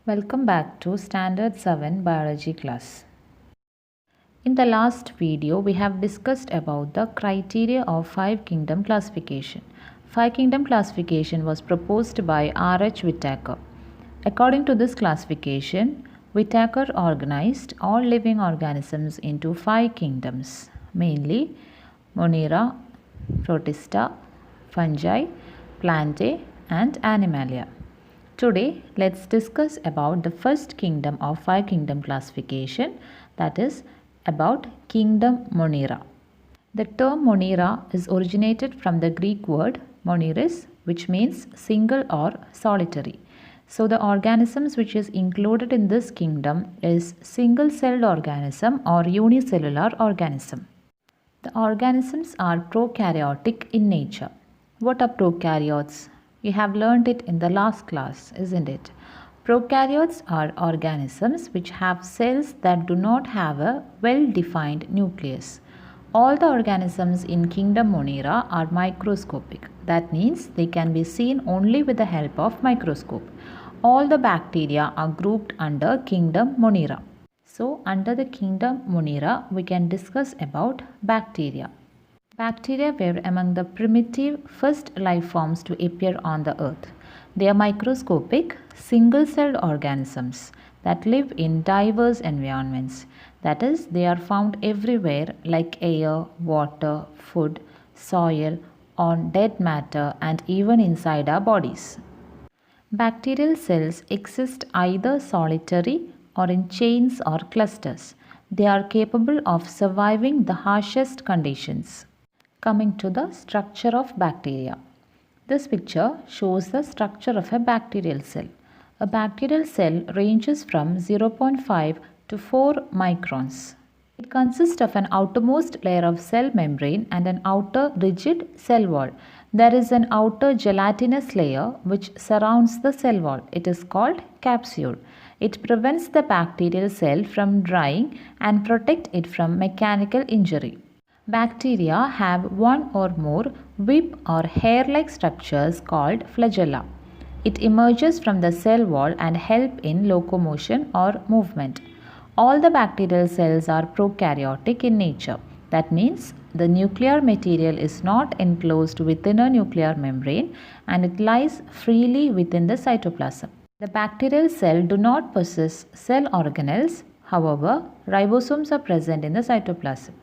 Welcome back to Standard 7 Biology class. In the last video, we have discussed about the criteria of five kingdom classification. Five kingdom classification was proposed by R.H. Whittaker. According to this classification, Whittaker organized all living organisms into five kingdoms, mainly Monera, Protista, Fungi, Plantae, and Animalia. Today, let's discuss about the first kingdom of five kingdom classification, that is about kingdom Monera. The term Monera is originated from the Greek word moneris, which means single or solitary. So the organisms which is included in this kingdom is single-celled organism or unicellular organism. The organisms are prokaryotic in nature. What are prokaryotes? We have learned it in the last class, isn't it? Prokaryotes are organisms which have cells that do not have a well-defined nucleus. All the organisms in kingdom Monera are microscopic. That means they can be seen only with the help of microscope. All the bacteria are grouped under kingdom Monera. So, under the kingdom Monera, we can discuss about bacteria. Bacteria were among the primitive first life forms to appear on the earth. They are microscopic, single-celled organisms that live in diverse environments. That is, they are found everywhere like air, water, food, soil, on dead matter and even inside our bodies. Bacterial cells exist either solitary or in chains or clusters. They are capable of surviving the harshest conditions. Coming to the structure of bacteria. This picture shows the structure of a bacterial cell. A bacterial cell ranges from 0.5 to 4 microns. It consists of an outermost layer of cell membrane and an outer rigid cell wall. There is an outer gelatinous layer which surrounds the cell wall. It is called capsule. It prevents the bacterial cell from drying and protects it from mechanical injury. Bacteria have one or more whip or hair-like structures called flagella. It emerges from the cell wall and help in locomotion or movement. All the bacterial cells are prokaryotic in nature. That means the nuclear material is not enclosed within a nuclear membrane and it lies freely within the cytoplasm. The bacterial cell do not possess cell organelles. However, ribosomes are present in the cytoplasm.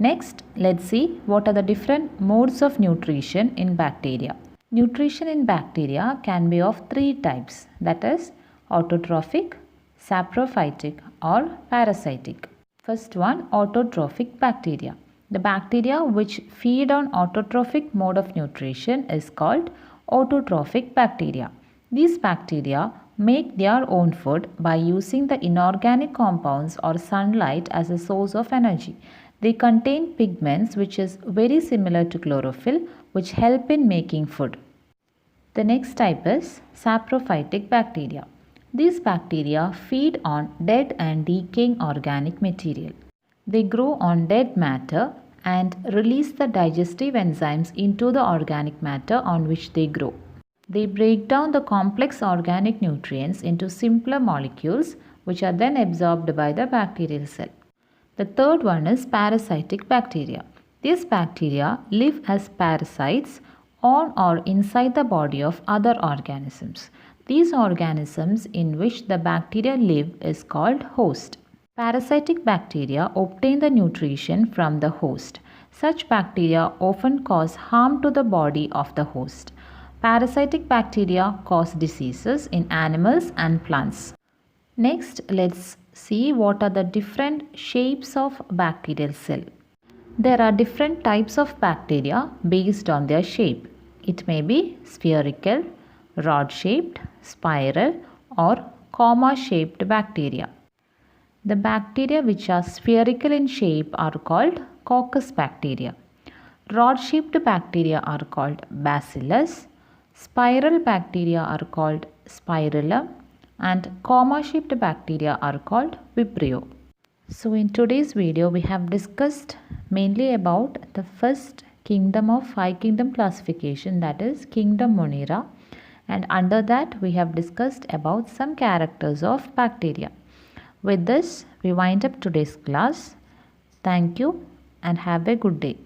Next, let's see what are the different modes of nutrition in bacteria. Nutrition in bacteria can be of three types, that is autotrophic, saprophytic or parasitic. First one, autotrophic bacteria. The bacteria which feed on autotrophic mode of nutrition is called autotrophic bacteria. These bacteria make their own food by using the inorganic compounds or sunlight as a source of energy. They contain pigments which is very similar to chlorophyll which help in making food. The next type is saprophytic bacteria. These bacteria feed on dead and decaying organic material. They grow on dead matter and release the digestive enzymes into the organic matter on which they grow. They break down the complex organic nutrients into simpler molecules which are then absorbed by the bacterial cell. The third one is parasitic bacteria. These bacteria live as parasites on or inside the body of other organisms. These organisms in which the bacteria live is called host. Parasitic bacteria obtain the nutrition from the host. Such bacteria often cause harm to the body of the host. Parasitic bacteria cause diseases in animals and plants. Next, let's see what are the different shapes of bacterial cell. There are different types of bacteria based on their shape. It may be spherical, rod-shaped, spiral or comma-shaped bacteria. The bacteria which are spherical in shape are called coccus bacteria. Rod-shaped bacteria are called bacillus. Spiral bacteria are called spirillum and comma-shaped bacteria are called vibrio. So in today's video we have discussed mainly about the first kingdom of five kingdom classification, that is kingdom Monera, and under that we have discussed about some characters of bacteria. With this, we wind up today's class. Thank you and have a good day.